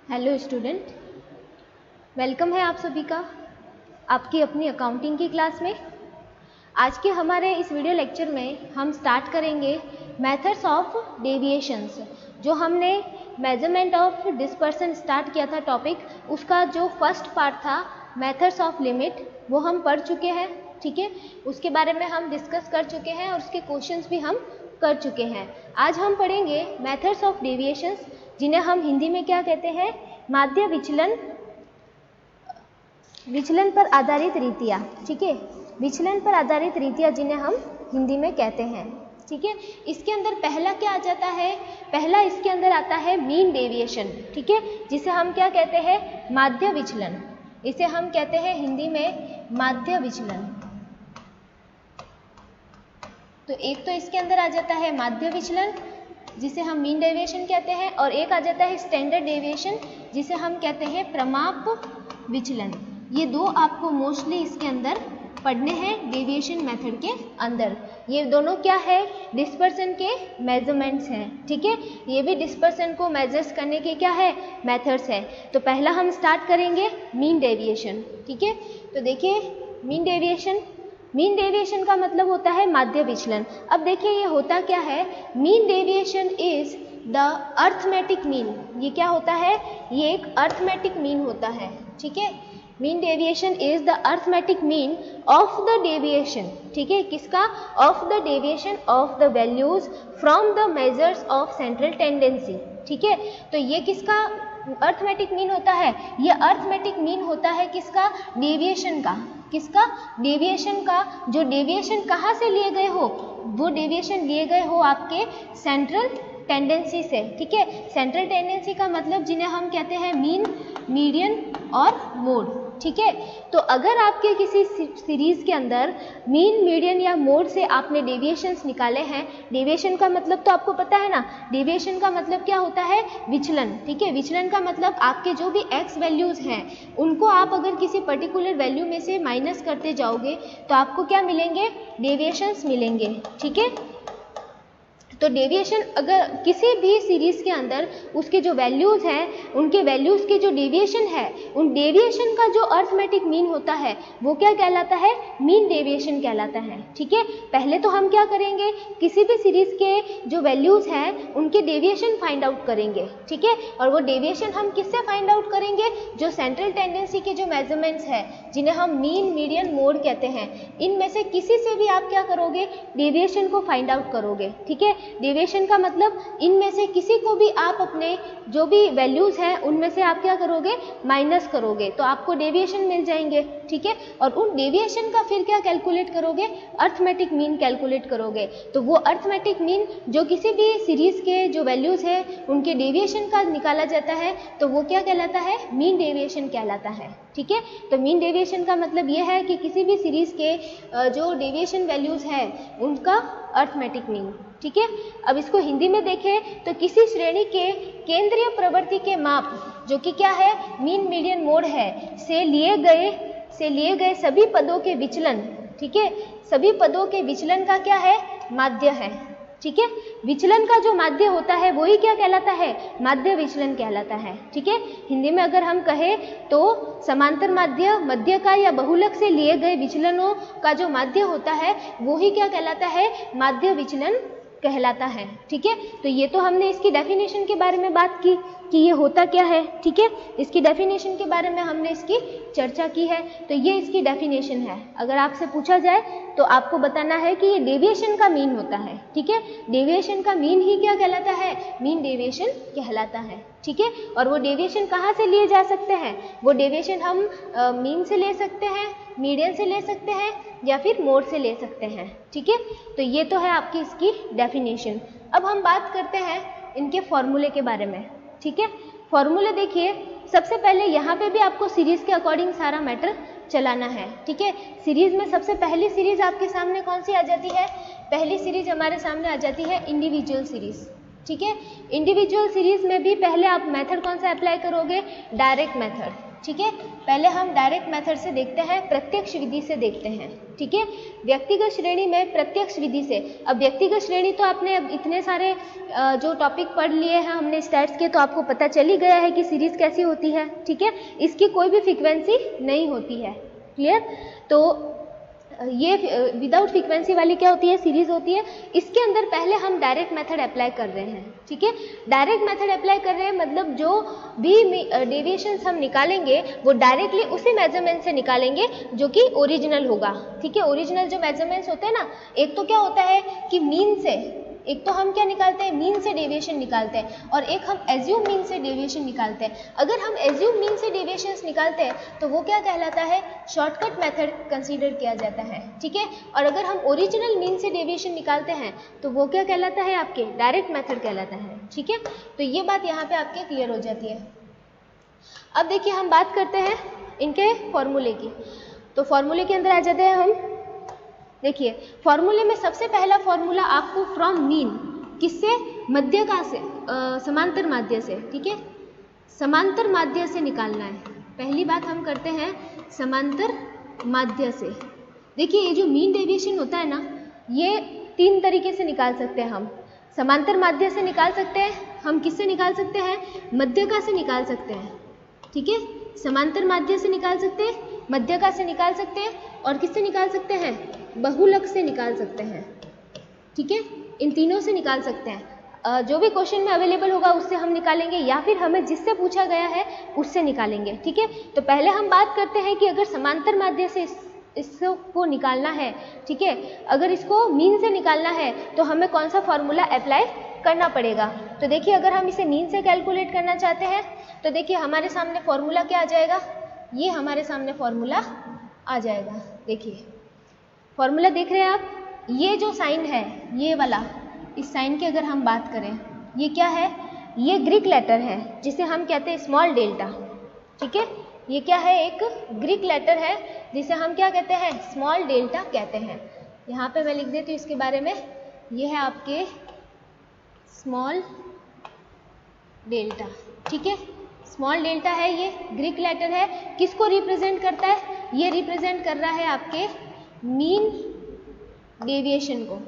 Hello student, welcome है आप सभी का आपकी अपनी अकाउंटिंग की क्लास में। आज के हमारे इस वीडियो लेक्चर में हम स्टार्ट करेंगे मेथड्स ऑफ डेविएशंस। जो हमने मेजरमेंट ऑफ डिस्पर्सन स्टार्ट किया था टॉपिक, उसका जो फर्स्ट पार्ट था मेथड्स ऑफ लिमिट, वो हम पढ़ चुके हैं। ठीक है, उसके बारे में हम डिस्कस कर चुके हैं और उसके क्वेश्चंस भी हम कर चुके हैं। आज हम पढ़ेंगे मेथड्स ऑफ डेविएशंस, जिन्हें हम हिंदी में क्या कहते हैं, माध्य विचलन पर आधारित रीतियाँ। ठीक है, विचलन पर आधारित रीतियाँ जिन्हें हम हिंदी में कहते हैं। ठीक है, इसके अंदर पहला क्या आ जाता है, पहला इसके अंदर आता है मीन डेविएशन। ठीक है, जिसे हम क्या कहते हैं, माध्य विचलन। इसे हम कहते हैं हिंदी में माध्य विचलन। तो एक तो इसके अंदर आ जाता है माध्य विचलन, जिसे हम मीन डेविएशन कहते हैं, और एक आ जाता है स्टैंडर्ड डेविएशन, जिसे हम कहते हैं प्रमाप विचलन। ये दो आपको मोस्टली इसके अंदर पढ़ने हैं डेविएशन मेथड के अंदर। ये दोनों क्या है, डिस्पर्सन के मेजरमेंट्स हैं। ठीक है, ये भी डिस्पर्सन को मेजर्स करने के क्या है, मेथड्स है। तो पहला हम स्टार्ट करेंगे मीन डेविएशन। ठीक है, तो देखिए मीन डेविएशन का मतलब होता है माध्य विचलन। अब देखिए ये होता क्या है, mean deviation is the arithmetic mean. ये क्या होता है, ये एक अर्थमेटिक मीन होता है। ठीक है, mean deviation is the arithmetic mean of the deviation. ठीक है, किसका, of the deviation of the values from the measures of central tendency. ठीक है, तो ये किसका अर्थमेटिक मीन होता है, ये अर्थमेटिक मीन होता है किसका, डेविएशन का। किसका, डेविएशन का। जो डेविएशन कहाँ से लिए गए हो, वो डेविएशन लिए गए हो आपके सेंट्रल टेंडेंसी से। ठीक है, सेंट्रल टेंडेंसी का मतलब जिन्हें हम कहते हैं मीन, मीडियन और मोड। ठीक है, तो अगर आपके किसी सीरीज के अंदर मीन, मीडियन या मोड से आपने डेविएशंस निकाले हैं, डेविएशन का मतलब तो आपको पता है ना, डेविएशन का मतलब क्या होता है, विचलन। ठीक है, विचलन का मतलब आपके जो भी एक्स वैल्यूज हैं, उनको आप अगर किसी पर्टिकुलर वैल्यू में से माइनस करते जाओगे तो आपको क्या मिलेंगे, डेविएशंस मिलेंगे। ठीक है, तो डेविएशन अगर किसी भी सीरीज के अंदर उसके जो वैल्यूज हैं, उनके वैल्यूज के जो डेविएशन है, उन डेविएशन का जो अर्थमेटिक मीन होता है वो क्या कहलाता है, मीन डेविएशन कहलाता है। ठीक है, पहले तो हम क्या करेंगे, किसी भी सीरीज के जो वैल्यूज हैं उनके डेविएशन फाइंड आउट करेंगे। ठीक है, और वो डेविएशन हम किससे फाइंड आउट करेंगे, जो सेंट्रल टेंडेंसी के जो मेजरमेंट्स हैं, जिन्हें हम मीन, मीडियन, मोड कहते हैं, इनमें से किसी से भी आप क्या करोगे, डेविएशन को फाइंड आउट करोगे। ठीक है, डेविएशन का मतलब इनमें से किसी को भी आप अपने जो भी वैल्यूज हैं उनमें से आप क्या करोगे, माइनस करोगे, तो आपको डेविएशन मिल जाएंगे। ठीक है, और उन डेविएशन का फिर क्या कैलकुलेट करोगे, अर्थमेटिक मीन कैलकुलेट करोगे। तो वो अर्थमेटिक मीन जो किसी भी सीरीज के जो वैल्यूज हैं उनके डेविएशन का निकाला जाता है, तो वो क्या कहलाता है, मीन डेविएशन कहलाता है। ठीक है, तो मीन डेविएशन का मतलब ये है कि किसी भी सीरीज के जो डेविएशन वैल्यूज हैं उनका अर्थमेटिक मीन। ठीक है, अब इसको हिंदी में देखें तो किसी श्रेणी के केंद्रीय प्रवृत्ति के माप, जो कि क्या है, मीन, मीडियन, मोड है, से लिए गए सभी पदों के विचलन। ठीक है, सभी पदों के विचलन का क्या है, माध्य है। ठीक है, विचलन का जो माध्य होता है वही क्या कहलाता है, माध्य विचलन कहलाता है। ठीक है, हिंदी में अगर हम कहें तो समांतर माध्य, मध्य का या बहुलक से लिए गए विचलनों का जो माध्य होता है वही क्या कहलाता है, माध्य विचलन कहलाता है। ठीक है, तो ये तो हमने इसकी डेफिनेशन के बारे में बात की कि ये होता क्या है। ठीक है, इसकी डेफिनेशन के बारे में हमने इसकी चर्चा की है, तो ये इसकी डेफिनेशन है। अगर आपसे पूछा जाए तो आपको बताना है कि ये डेविएशन का मीन होता है। ठीक है, डेविएशन का मीन ही क्या कहलाता है, मीन डेविएशन कहलाता है। ठीक है, और वो डेविएशन कहाँ से लिए जा सकते हैं, वो डेविएशन हम मीन से ले सकते हैं, मीडियन से ले सकते हैं, या फिर मोड से ले सकते हैं। ठीक है, तो ये तो है आपकी इसकी डेफिनेशन। अब हम बात करते हैं इनके फॉर्मूले के बारे में। ठीक है, फॉर्मूले देखिए, सबसे पहले यहाँ पे भी आपको सीरीज के अकॉर्डिंग सारा मैटर चलाना है। ठीक है, सीरीज में सबसे पहली सीरीज आपके सामने कौन सी आ जाती है, पहली सीरीज हमारे सामने आ जाती है इंडिविजुअल सीरीज। ठीक है, इंडिविजुअल सीरीज में भी पहले आप मेथड कौन सा अप्लाई करोगे, डायरेक्ट मेथड। ठीक है, पहले हम डायरेक्ट मेथड से देखते हैं, प्रत्यक्ष विधि से देखते हैं। ठीक है, व्यक्तिगत श्रेणी में प्रत्यक्ष विधि से। अब व्यक्तिगत श्रेणी तो आपने अब इतने सारे जो टॉपिक पढ़ लिए हैं हमने स्टैट्स के, तो आपको पता चल ही गया है कि सीरीज कैसी होती है। ठीक है, इसकी कोई भी फ्रीक्वेंसी नहीं होती है। क्लियर? तो ये विदाउट फ्रीक्वेंसी वाली क्या होती है, सीरीज होती है। इसके अंदर पहले हम डायरेक्ट मेथड अप्लाई कर रहे हैं। ठीक है, डायरेक्ट मेथड अप्लाई कर रहे हैं मतलब जो भी डेविएशंस हम निकालेंगे वो डायरेक्टली उसी मेजरमेंट से निकालेंगे जो कि ओरिजिनल होगा। ठीक है, ओरिजिनल जो मेजरमेंट्स होते हैं ना, एक तो क्या होता है कि मीन से, एक तो हम क्या निकालते हैं, मीन से डेविएशन निकालते हैं, और एक हम एज्यूम मीन से डेविएशन निकालते हैं। अगर हम एज्यूम मीन से डेविएशंस निकालते हैं तो वो क्या कहलाता है, शॉर्टकट मेथड कंसीडर किया जाता है। ठीक है, और अगर हम ओरिजिनल मीन से डेविएशन निकालते हैं तो वो क्या कहलाता है, आपके डायरेक्ट मेथड कहलाता है। ठीक है, तो ये बात यहाँ पे आपके क्लियर हो जाती है। अब देखिए हम बात करते हैं इनके फॉर्मूले की। तो फॉर्मूले के अंदर आ जाते हैं हम। देखिए फॉर्मूले में सबसे पहला फॉर्मूला आपको फ्रॉम मीन, किससे, मध्यका से, समांतर माध्य से। ठीक है, समांतर माध्य से निकालना है। पहली बात हम करते हैं समांतर माध्य से। देखिए ये जो मीन डेविएशन होता है ना, ये 3 तरीके से निकाल सकते हैं हम। समांतर माध्य से निकाल सकते हैं, हम किससे निकाल सकते हैं, मध्यका से निकाल सकते हैं। ठीक है, समांतर माध्य से निकाल सकते हैं, मध्यका से निकाल सकते हैं, और किससे निकाल सकते हैं, बहुलक से निकाल सकते हैं। ठीक है, इन तीनों से निकाल सकते हैं। जो भी क्वेश्चन में अवेलेबल होगा उससे हम निकालेंगे, या फिर हमें जिससे पूछा गया है उससे निकालेंगे। ठीक है, तो पहले हम बात करते हैं कि अगर समांतर माध्य से इसको निकालना है, ठीक है, अगर इसको मीन से निकालना है तो हमें कौन सा फॉर्मूला अप्लाई करना पड़ेगा। तो देखिए अगर हम इसे मीन से कैलकुलेट करना चाहते हैं तो देखिए हमारे सामने फॉर्मूला क्या आ जाएगा, ये हमारे सामने फॉर्मूला आ जाएगा। देखिए फॉर्मूला देख रहे हैं आप, ये जो साइन है ये वाला, इस साइन की अगर हम बात करें, ये क्या है, ये ग्रीक लेटर है जिसे हम कहते हैं स्मॉल डेल्टा। ठीक है, ये क्या है, एक ग्रीक लेटर है जिसे हम क्या कहते हैं, स्मॉल डेल्टा कहते हैं। यहाँ पे मैं लिख देती हूँ इसके बारे में, ये है आपके स्मॉल डेल्टा। ठीक है, स्मॉल डेल्टा है, ये ग्रीक लेटर है, किसको रिप्रेजेंट करता है, ये रिप्रेजेंट कर रहा है आपके मीन डेविएशन को।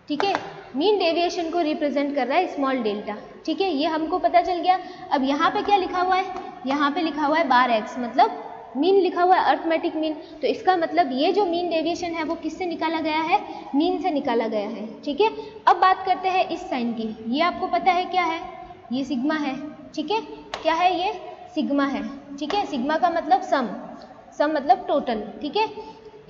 ठीक है, मीन डेविएशन को रिप्रेजेंट कर रहा है स्मॉल डेल्टा। ठीक है, ये हमको पता चल गया। अब यहाँ पे क्या लिखा हुआ है, यहाँ पे लिखा हुआ है बार एक्स, मतलब मीन लिखा हुआ है, अर्थमेटिक मीन। तो इसका मतलब ये जो मीन डेविएशन है वो किससे निकाला गया है, मीन से निकाला गया है। ठीक है, अब बात करते हैं इस साइन की। ये आपको पता है क्या है, ये सिग्मा है। ठीक है, क्या है, ये सिग्मा है। ठीक है, सिग्मा का मतलब सम, सम मतलब टोटल। ठीक है,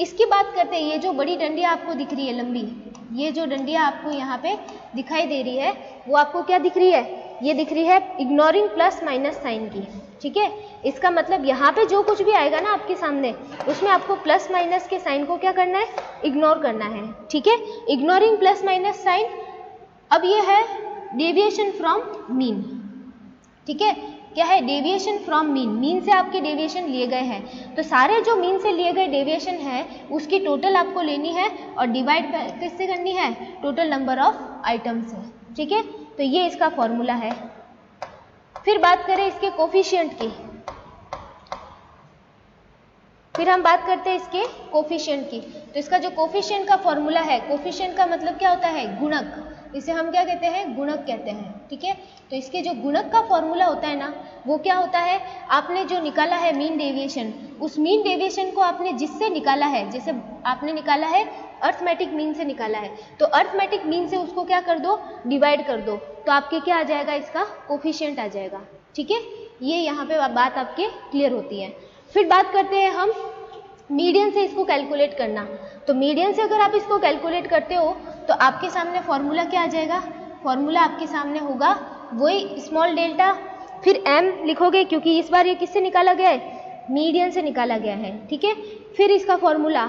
इसकी बात करते हैं, ये जो बड़ी डंडिया आपको दिख रही है लंबी, ये जो डंडिया आपको यहाँ पे दिखाई दे रही है वो आपको क्या दिख रही है, ये दिख रही है इग्नोरिंग प्लस माइनस साइन की। ठीक है, इसका मतलब यहाँ पे जो कुछ भी आएगा ना आपके सामने, उसमें आपको प्लस माइनस के साइन को क्या करना है, इग्नोर करना है। ठीक है, इग्नोरिंग प्लस माइनस साइन। अब ये है डेविएशन फ्रॉम मीन। ठीक है, क्या है, डेविएशन फ्रॉम मीन, मीन से आपके डेविएशन लिए गए हैं, तो सारे जो मीन से लिए गए डेविएशन है उसकी टोटल आपको लेनी है और डिवाइड किससे करनी है, टोटल नंबर ऑफ आइटम से। ठीक है, तो ये इसका फॉर्मूला है। फिर बात करें इसके कोफिशिएंट की, फिर हम बात करते हैं इसके कोफिशिएंट की। तो इसका जो कोफिशिएंट का फॉर्मूला है, कोफिशिएंट का मतलब क्या होता है, गुणक, इसे हम क्या कहते हैं, गुणक कहते हैं। ठीक है, तो इसके जो गुणक का फॉर्मूला होता है ना, वो क्या होता है, आपने जो निकाला है मीन डेविएशन, उस मीन डेविएशन को आपने जिससे निकाला है, जैसे आपने निकाला है अर्थमेटिक मीन से निकाला है, तो अर्थमेटिक मीन से उसको क्या कर दो, डिवाइड कर दो, तो आपके क्या आ जाएगा, इसका कोफिशिएंट आ जाएगा। ठीक है, ये यहाँ पे बात आपके क्लियर होती है। फिर बात करते हैं हम मीडियन से इसको कैलकुलेट करना। तो मीडियन से अगर आप इसको कैलकुलेट करते हो तो आपके सामने फॉर्मूला क्या आ जाएगा, फॉर्मूला आपके सामने होगा वही स्मॉल डेल्टा, फिर m लिखोगे क्योंकि इस बार ये किससे निकाला गया है, मीडियन से निकाला गया है। ठीक है, फिर इसका formula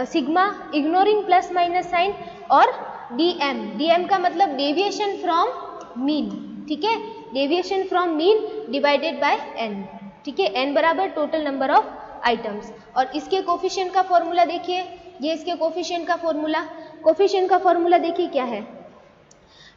sigma, ignoring plus minus sign, और dm, dm का मतलब डेविएशन फ्रॉम मीन। ठीक है, deviation from mean divided by n। ठीक है, n बराबर टोटल नंबर ऑफ आइटम्स। और इसके कोफिशिएंट का फॉर्मूला देखिए, ये इसके कोफिशिएंट का फॉर्मूला, कोफिशिएंट का फॉर्मूला देखिए क्या है,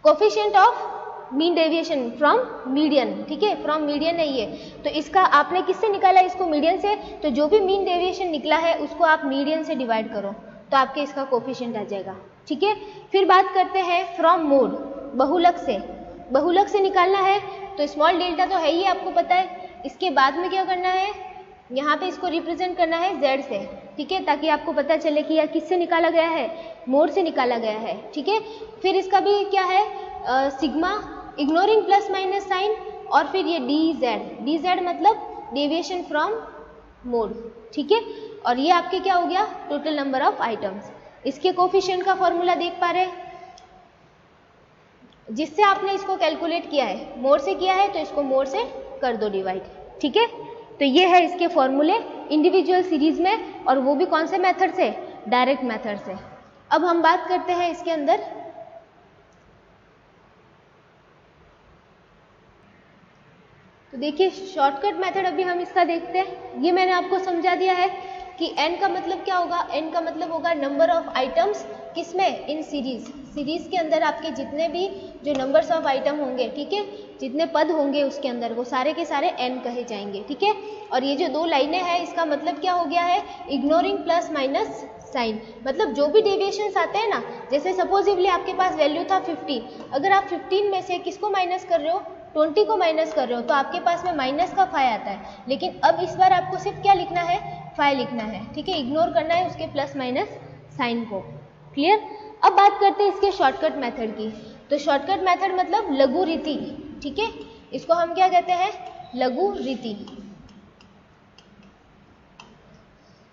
coefficient of mean deviation from median, ठीक है, फ्रॉम मीडियन है ये। तो इसका आपने किससे निकाला, इसको मीडियन से, तो जो भी मीन डेविएशन निकला है उसको आप मीडियन से डिवाइड करो तो आपके इसका कोफिशिएंट आ जाएगा, ठीक है। फिर बात करते हैं फ्रॉम मोड, बहुलक से, बहुलक से निकालना है तो स्मॉल डेल्टा तो है ही आपको पता है, इसके बाद में क्या करना है, यहाँ पे इसको रिप्रेजेंट करना है z से, ठीक है, ताकि आपको पता चले कि यह किससे निकाला गया है, मोड से निकाला गया है, ठीक है। फिर इसका भी क्या है, sigma ignoring plus minus sign, और फिर ये dz मतलब डेविएशन फ्रॉम मोड, ठीक है। और ये आपके क्या हो गया, टोटल नंबर ऑफ आइटम्स। इसके कोफिशिएंट का फॉर्मूला देख पा रहे, जिससे आपने इसको कैलकुलेट किया है, मोड से किया है तो इसको मोड से कर दो डिवाइड, ठीक है। तो ये है इसके फॉर्मूले इंडिविजुअल सीरीज में, और वो भी कौन से मेथड से, डायरेक्ट मेथड से। अब हम बात करते हैं इसके अंदर तो देखिए शॉर्टकट मेथड अभी हम इसका देखते हैं। ये मैंने आपको समझा दिया है कि n का मतलब क्या होगा, n का मतलब होगा नंबर ऑफ आइटम्स किसमें, इन सीरीज, सीरीज के अंदर आपके जितने भी जो नंबर्स ऑफ आइटम होंगे, ठीक है, जितने पद होंगे उसके अंदर वो सारे के सारे n कहे जाएंगे, ठीक है। और ये जो दो लाइनें हैं इसका मतलब क्या हो गया है, इग्नोरिंग प्लस माइनस साइन, मतलब जो भी डेविएशंस आते हैं ना, जैसे सपोजिवली आपके पास वैल्यू था 50, अगर आप 15 में से किसको माइनस कर रहे हो, 20 को माइनस कर रहे हो, तो आपके पास में माइनस का 5 आता है। लेकिन अब इस बार आपको सिर्फ क्या लिखना है, 5 लिखना है, ठीक है, इग्नोर करना है उसके प्लस माइनस साइन को, क्लियर। अब बात करते हैं इसके शॉर्टकट मेथड की। तो शॉर्टकट मेथड मतलब लघु रीति, ठीक है, इसको हम क्या कहते हैं, लघु रीति।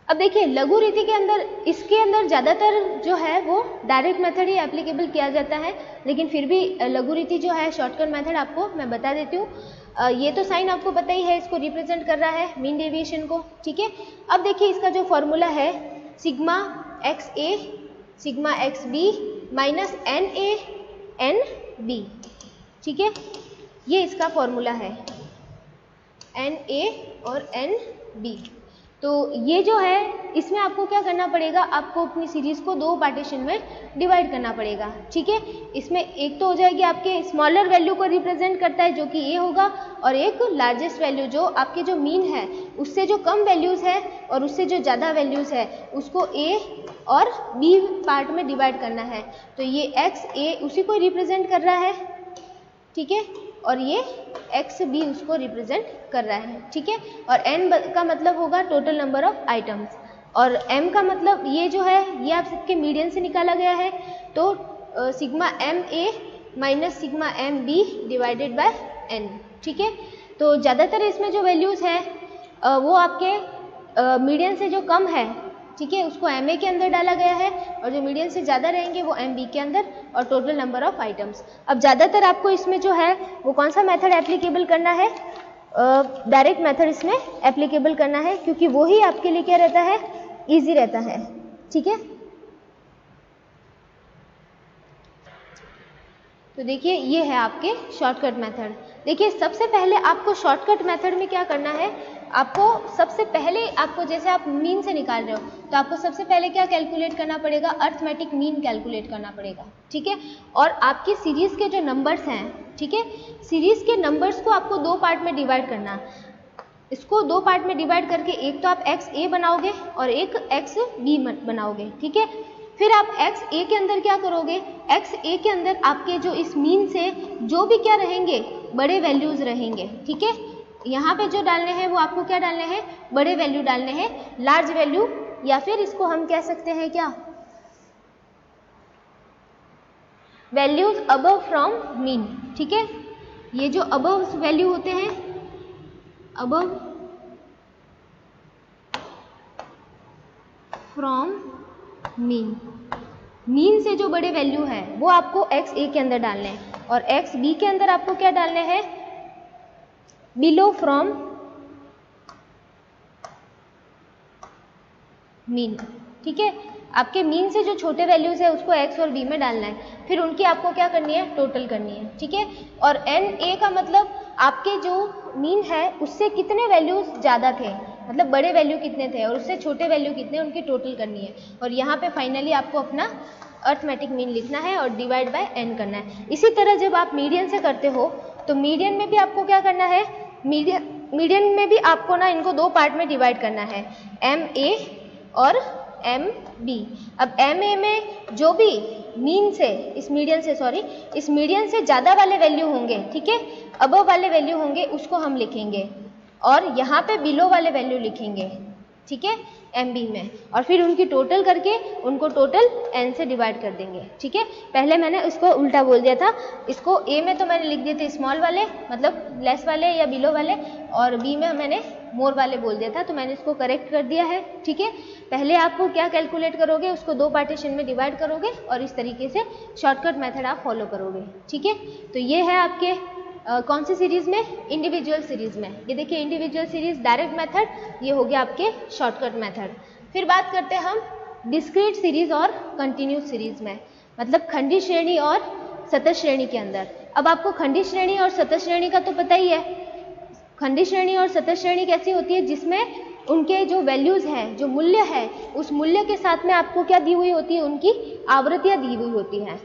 अब देखिए लघु रीति के अंदर, इसके अंदर ज़्यादातर जो है वो डायरेक्ट मेथड ही एप्लीकेबल किया जाता है, लेकिन फिर भी लघु रीति जो है शॉर्टकट मेथड आपको मैं बता देती हूँ। ये तो साइन आपको पता ही है, इसको रिप्रेजेंट कर रहा है मीन डेविएशन को, ठीक है। अब देखिए इसका जो फॉर्मूला है, sigma X A sigma X B minus N A N B, ठीक है, ये इसका फॉर्मूला है, एन ए और एन बी। तो ये जो है इसमें आपको क्या करना पड़ेगा, आपको अपनी सीरीज को दो पार्टीशन में डिवाइड करना पड़ेगा, ठीक है। इसमें एक तो हो जाएगी आपके स्मॉलर वैल्यू को रिप्रेजेंट करता है जो कि ए होगा, और एक लार्जेस्ट वैल्यू जो आपके जो मीन है उससे जो कम वैल्यूज़ है और उससे जो ज़्यादा वैल्यूज़ है उसको ए और बी पार्ट में डिवाइड करना है। तो ये एक्स ए उसी को रिप्रेजेंट कर रहा है, ठीक है, और ये एक्स बी उसको रिप्रेजेंट कर रहा है, ठीक है। और एन का मतलब होगा टोटल नंबर ऑफ आइटम्स, और एम का मतलब ये जो है ये आप सबके मीडियन से निकाला गया है, तो sigma M A minus sigma M B divided by N, ठीक है। तो ज़्यादातर इसमें जो वैल्यूज़ है वो आपके मीडियन से जो कम है, ठीक है, उसको एम ए के अंदर डाला गया है, और जो मीडियन से ज़्यादा रहेंगे वो एम बी के अंदर, और टोटल नंबर ऑफ आइटम्स। अब ज़्यादातर आपको इसमें जो है वो कौन सा मेथड एप्लीकेबल करना है, डायरेक्ट मेथड इसमें एप्लीकेबल करना है, क्योंकि वो ही आपके लिए क्या रहता है, ईजी रहता है, ठीक है। तो देखिए ये है आपके शॉर्टकट मेथड। देखिए सबसे पहले आपको शॉर्टकट मेथड में क्या करना है, आपको सबसे पहले आपको जैसे आप मीन से निकाल रहे हो तो आपको सबसे पहले क्या कैलकुलेट करना पड़ेगा, अर्थमेटिक मीन कैलकुलेट करना पड़ेगा, ठीक है। और आपकी सीरीज़ के जो नंबर्स हैं, ठीक है, सीरीज़ के नंबर्स को आपको दो पार्ट में डिवाइड करना। इसको दो पार्ट में डिवाइड करके एक तो आप एक्स ए बनाओगे और एक एक्स बी बनाओगे, ठीक है। फिर आप एक्स ए के अंदर क्या करोगे, एक्स ए के अंदर आपके जो इस मीन से जो भी क्या रहेंगे, बड़े वैल्यूज़ रहेंगे, ठीक है। यहाँ पे जो डालने हैं वो आपको क्या डालने हैं, बड़े वैल्यू डालने हैं, लार्ज वैल्यू, या फिर इसको हम कह सकते हैं क्या, वैल्यूज अबव फ्रॉम मीन, ठीक है। ये जो अबव वैल्यू होते हैं, अबव फ्रॉम मीन, मीन से जो बड़े वैल्यू है वो आपको एक्स ए के अंदर डालने हैं, और एक्स बी के अंदर आपको क्या डालने हैं, बिलो फ्रॉम मीन, ठीक है। आपके मीन से जो छोटे वैल्यूज है उसको एक्स और बी में डालना है, फिर उनकी आपको क्या करनी है, टोटल करनी है, ठीक है। और एन ए का मतलब आपके जो मीन है उससे कितने वैल्यूज ज़्यादा थे, मतलब बड़े वैल्यू कितने थे, और उससे छोटे वैल्यू कितने, उनकी टोटल करनी है। और यहाँ पे फाइनली आपको अपना अर्थमेटिक मीन लिखना है और डिवाइड बाय n करना है। इसी तरह जब आप मीडियन से करते हो तो मीडियन में भी आपको क्या करना है, मीडियन में भी आपको ना इनको दो पार्ट में डिवाइड करना है, MA और MB। अब MA में जो भी मीन से इस मीडियन से ज़्यादा वाले वैल्यू होंगे, ठीक है, अबव वाले वैल्यू होंगे उसको हम लिखेंगे और यहाँ पे बिलो वाले वैल्यू लिखेंगे, ठीक है, MB में, और फिर उनकी टोटल करके उनको टोटल n से डिवाइड कर देंगे, ठीक है। पहले मैंने उसको उल्टा बोल दिया था, इसको A में तो मैंने लिख दिए थे स्मॉल वाले मतलब लेस वाले या बिलो वाले, और B में मैंने मोर वाले बोल दिया था, तो मैंने इसको करेक्ट कर दिया है, ठीक है। पहले आपको क्या कैलकुलेट करोगे, उसको दो पार्टीशन में डिवाइड करोगे और इस तरीके से शॉर्टकट मेथड आप फॉलो करोगे, ठीक है। तो ये है आपके कौन सी सीरीज़ में, इंडिविजुअल सीरीज़ में। ये देखिए इंडिविजुअल सीरीज़ डायरेक्ट मेथड, ये हो गया आपके शॉर्टकट मेथड। फिर बात करते हैं हम डिस्क्रीट सीरीज़ और कंटिन्यूस सीरीज़ में, मतलब खंडी श्रेणी और सतत श्रेणी के अंदर। अब आपको खंडी श्रेणी और सतत श्रेणी का तो पता ही है। खंडी श्रेणी और सतत श्रेणी कैसी होती है, जिसमें उनके जो वैल्यूज़ हैं, जो मूल्य है, उस मूल्य के साथ में आपको क्या दी हुई होती है, उनकी आवृत्तियाँ दी हुई होती हैं।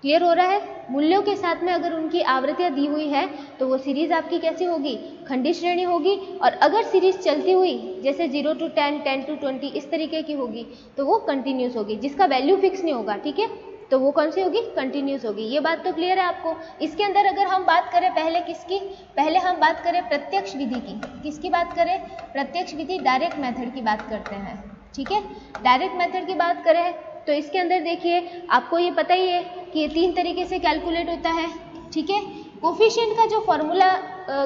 क्लियर हो रहा है, मूल्यों के साथ में अगर उनकी आवृत्तियाँ दी हुई है तो वो सीरीज़ आपकी कैसी होगी, खंडी श्रेणी होगी। और अगर सीरीज़ चलती हुई जैसे 0 to 10, 10 to 20 इस तरीके की होगी तो वो कंटिन्यूस होगी, जिसका वैल्यू फिक्स नहीं होगा, ठीक है, तो वो कौन सी होगी, कंटिन्यूस होगी। ये बात तो क्लियर है आपको। इसके अंदर अगर हम बात करें पहले किसकी, पहले हम बात करें प्रत्यक्ष विधि की। किसकी बात करें, प्रत्यक्ष विधि, डायरेक्ट मेथड की बात करते हैं, ठीक है। डायरेक्ट मेथड की बात करें तो इसके अंदर देखिए आपको ये पता ही है कि ये तीन तरीके से कैलकुलेट होता है, ठीक है। कोफिशिएंट का जो फॉर्मूला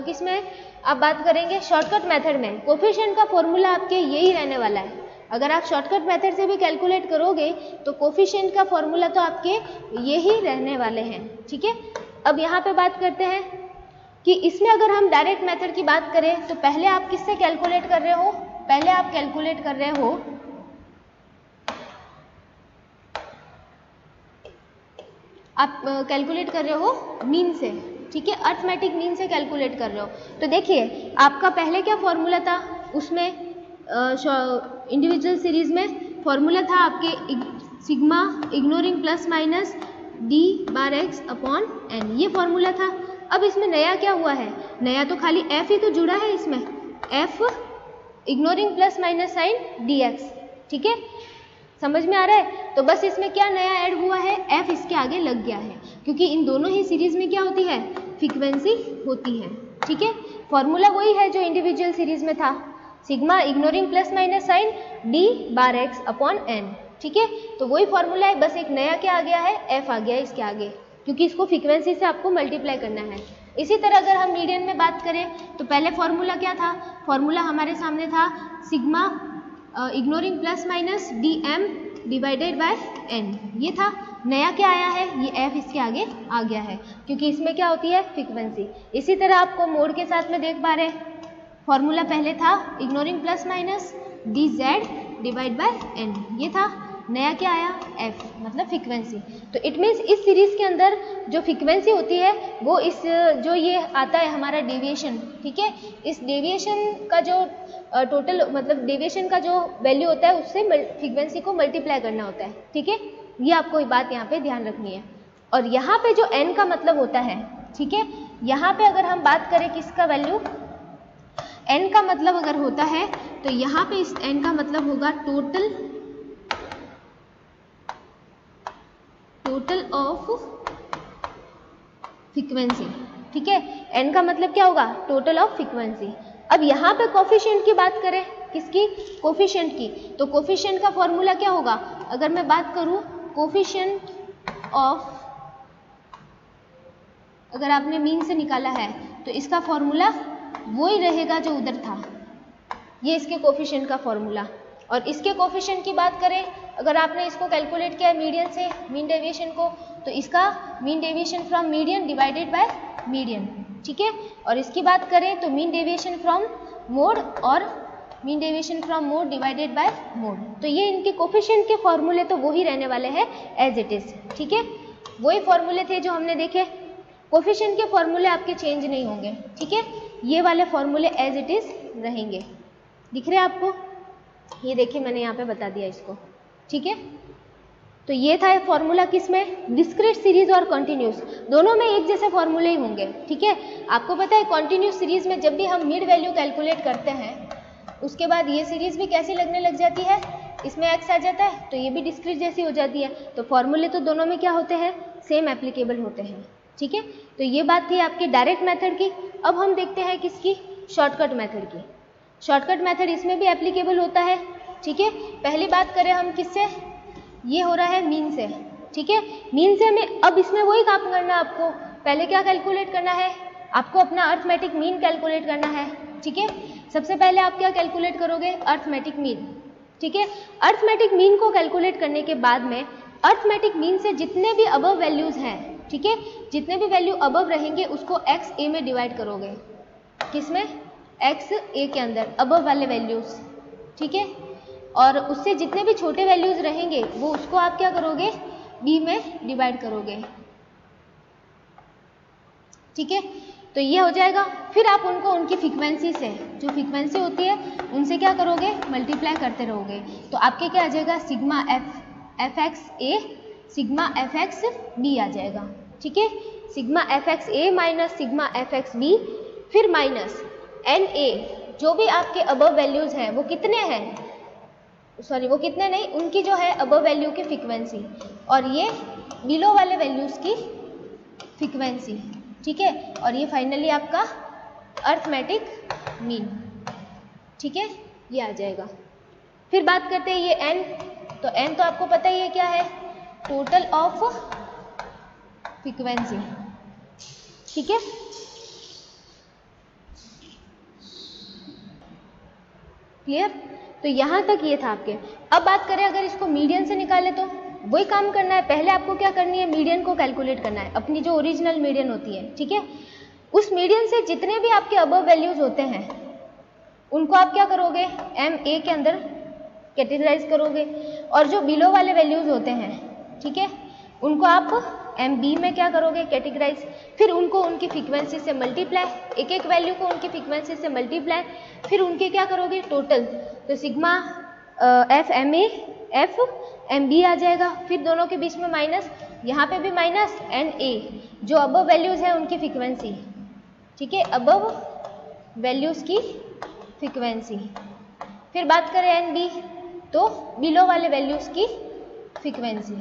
किसमें आप बात करेंगे, शॉर्टकट मेथड में कोफिशिएंट का फॉर्मूला आपके यही रहने वाला है। अगर आप शॉर्टकट मेथड से भी कैलकुलेट करोगे तो कोफिशिएंट का फॉर्मूला तो आपके यही रहने वाले हैं, ठीक है। अब यहाँ पे बात करते हैं कि इसमें अगर हम डायरेक्ट मेथड की बात करें तो पहले आप किससे कैलकुलेट कर रहे हो, पहले आप कैलकुलेट कर रहे हो मीन से, ठीक है, अर्थमेटिक मीन से कैलकुलेट कर रहे हो। तो देखिए आपका पहले क्या फॉर्मूला था, उसमें इंडिविजुअल सीरीज में फॉर्मूला था आपके sigma ignoring plus minus d/x/n, ये फॉर्मूला था। अब इसमें नया क्या हुआ है, नया तो खाली f ही तो जुड़ा है इसमें, f ignoring plus minus sign dx, ठीक है, समझ में आ रहा है। तो बस इसमें क्या नया ऐड हुआ है, f इसके आगे लग गया है, क्योंकि इन दोनों ही सीरीज में क्या होती है, फ्रीक्वेंसी होती है, ठीक है। फॉर्मूला वही है जो इंडिविजुअल सीरीज में था, sigma ignoring plus minus sign d/x/n, ठीक है। तो वही फॉर्मूला है, बस एक नया क्या आ गया है, f आ गया है इसके आगे, क्योंकि इसको फ्रीक्वेंसी से आपको मल्टीप्लाई करना है। इसी तरह अगर हम मीडियन में बात करें तो पहले फॉर्मूला क्या था, फॉर्मूला हमारे सामने था sigma ignoring plus minus dm/n, ये था। नया क्या आया है, ये f इसके आगे आ गया है, क्योंकि इसमें क्या होती है, फ्रीक्वेंसी। इसी तरह आपको मोड के साथ में देख पा रहे, फॉर्मूला पहले था इग्नोरिंग प्लस माइनस dz/n, ये था। नया क्या आया, f मतलब फ्रीक्वेंसी। तो इट मीन्स इस सीरीज के अंदर जो फ्रीक्वेंसी होती है वो इस जो ये आता है हमारा डेविएशन, ठीक है, इस डेविएशन का जो टोटल मतलब डेविएशन का जो वैल्यू होता है उससे फ्रीक्वेंसी को मल्टीप्लाई करना होता है, ठीक है। ये आपको ये बात यहाँ पे ध्यान रखनी है। और यहाँ पे जो n का मतलब होता है, ठीक है, यहाँ पे अगर हम बात करें किसका वैल्यू, n का मतलब अगर होता है तो यहाँ पे इस n का मतलब होगा टोटल ऑफ फ्रीक्वेंसी, ठीक है। n का मतलब क्या होगा, टोटल ऑफ फ्रीक्वेंसी। अब यहाँ पे कोफिशिएंट की बात करें, किसकी, कोफिशिएंट की, तो कोफिशिएंट का फॉर्मूला क्या होगा, अगर मैं बात करूँ कोफिशिएंट ऑफ, अगर आपने मीन से निकाला है तो इसका फॉर्मूला वही रहेगा जो उधर था, ये इसके कोफिशिएंट का फॉर्मूला। और इसके कोफिशिएंट की बात करें, अगर आपने इसको कैलकुलेट किया मीडियन से मीन डेविएशन को, तो इसका mean deviation from median divided by median, ठीक है। और इसकी बात करें तो मीन डेविएशन फ्रॉम मोड और mean deviation from mode divided by mode. तो ये इनके कोफिशिएंट के फॉर्मूले तो वही रहने वाले हैं एज इट इज, ठीक है, वही फॉर्मूले थे जो हमने देखे। कोफिशिएंट के फॉर्मूले आपके चेंज नहीं होंगे, ठीक है, ये वाले फॉर्मूले एज इट इज रहेंगे। दिख रहे हैं आपको, ये देखिए मैंने यहाँ पे बता दिया इसको, ठीक है। तो ये था फॉर्मूला किसमें, डिस्क्रीट सीरीज और कंटिन्यूस, दोनों में एक जैसे फॉर्मूले ही होंगे। ठीक है, आपको पता है कंटिन्यूस सीरीज में जब भी हम मिड वैल्यू कैलकुलेट करते हैं उसके बाद ये सीरीज भी कैसी लगने लग जाती है, इसमें x आ जाता है तो ये भी डिस्क्रीट जैसी हो जाती है। तो फॉर्मूले तो दोनों में क्या होते हैं, सेम एप्लीकेबल होते हैं। ठीक है, तो ये बात थी आपकी डायरेक्ट मेथड की। अब हम देखते हैं किसकी, शॉर्टकट मेथड की। शॉर्टकट मेथड इसमें भी एप्लीकेबल होता है। ठीक है, पहली बात करें हम किससे, ये हो रहा है मीन से। ठीक है, मीन से में अब इसमें वही काम करना है आपको, पहले क्या कैलकुलेट करना है, आपको अपना अर्थमेटिक मीन कैलकुलेट करना है। ठीक है, सबसे पहले आप क्या कैलकुलेट करोगे, अर्थमेटिक मीन। ठीक है, अर्थमेटिक मीन को कैलकुलेट करने के बाद में अर्थमेटिक मीन से जितने भी अबव वैल्यूज हैं, ठीक है, जितने भी वैल्यू अबव रहेंगे उसको एक्स ए में डिवाइड करोगे, किसमें, एक्स ए के अंदर अबव वाले वैल्यूज। ठीक है, और उससे जितने भी छोटे वैल्यूज रहेंगे वो उसको आप क्या करोगे, बी में डिवाइड करोगे। ठीक है, तो ये हो जाएगा। फिर आप उनको उनकी फ्रीक्वेंसी से, जो फ्रीक्वेंसी होती है उनसे क्या करोगे, मल्टीप्लाई करते रहोगे। तो आपके क्या आ जाएगा, सिग्मा एफ एक्स ए सिग्मा एफ एक्स बी आ जाएगा। ठीक है, sigma f x a minus sigma f x b, फिर माइनस एन ए, जो भी आपके अबव वैल्यूज हैं वो कितने हैं, सॉरी वो कितने नहीं, उनकी जो है अबव वैल्यू की फ्रीक्वेंसी, और ये बिलो वाले वैल्यूज की फ्रीक्वेंसी। ठीक है, और ये फाइनली आपका अर्थमेटिक मीन। ठीक है, ये आ जाएगा। फिर बात करते हैं ये n, तो n तो आपको पता ही है क्या है, टोटल ऑफ फ्रीक्वेंसी। ठीक है, क्लियर, तो यहां तक ये था आपके। अब बात करें अगर इसको मीडियन से निकाले तो वही काम करना है, पहले आपको क्या करनी है, मीडियन को कैलकुलेट करना है, अपनी जो ओरिजिनल मीडियन होती है। ठीक है, उस मीडियन से जितने भी आपके अबव वैल्यूज होते हैं उनको आप क्या करोगे, एम ए के अंदर कैटेगराइज करोगे, और जो बिलो वाले वैल्यूज होते हैं, ठीक है, उनको आप एम बी में क्या करोगे, कैटेगराइज। फिर उनको उनकी फ्रीक्वेंसी से मल्टीप्लाई, एक एक वैल्यू को उनकी फ्रीक्वेंसी से मल्टीप्लाई, फिर उनके क्या करोगे, टोटल। तो sigma f m a f m b आ जाएगा, फिर दोनों के बीच में माइनस, यहाँ पे भी माइनस एन ए, जो अबव वैल्यूज है उनकी फ्रीक्वेंसी। ठीक है, अबव वैल्यूज की फ्रीक्वेंसी। फिर बात करें एन बी, तो बिलो वाले वैल्यूज की फ्रीक्वेंसी।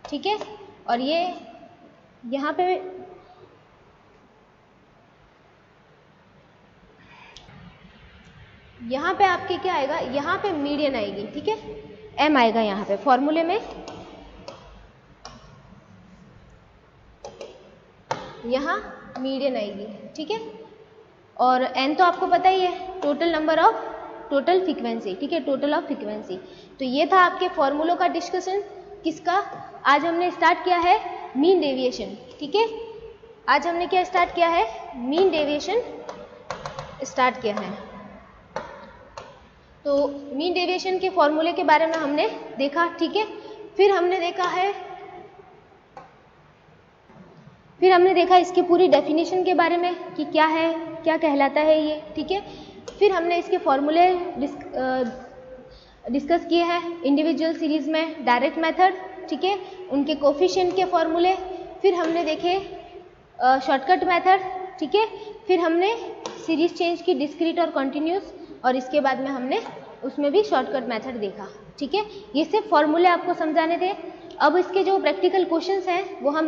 ठीक है, और ये यहाँ पे आपके क्या आएगा, यहाँ पे मीडियन आएगी। ठीक है, एम आएगा यहाँ पे फॉर्मूले में, यहाँ मीडियन आएगी। ठीक है, और एन तो आपको पता ही है, total number of total frequency. ठीक है, टोटल ऑफ फ्रीक्वेंसी। तो ये था आपके फॉर्मूलों का डिस्कशन। किसका, आज हमने स्टार्ट किया है मीन डेविएशन। ठीक है, आज हमने क्या स्टार्ट किया है, मीन डेविएशन स्टार्ट किया है। तो मीन डेविएशन के फॉर्मूले के बारे में हमने देखा। ठीक है, फिर हमने देखा इसकी पूरी डेफिनेशन के बारे में कि क्या है, क्या कहलाता है ये। ठीक है, फिर हमने इसके फॉर्मूले डिस्कस किए हैं इंडिविजुअल सीरीज में, डायरेक्ट मेथड। ठीक है, उनके कोफिशिएंट के फॉर्मूले, फिर हमने देखे शॉर्टकट मेथड। ठीक है, फिर हमने सीरीज चेंज की, डिस्क्रीट और कंटिन्यूस, और इसके बाद में हमने उसमें भी शॉर्टकट मेथड देखा। ठीक है, ये सिर्फ फॉर्मूले आपको समझाने थे। अब इसके जो प्रैक्टिकल क्वेश्चंस हैं वो हम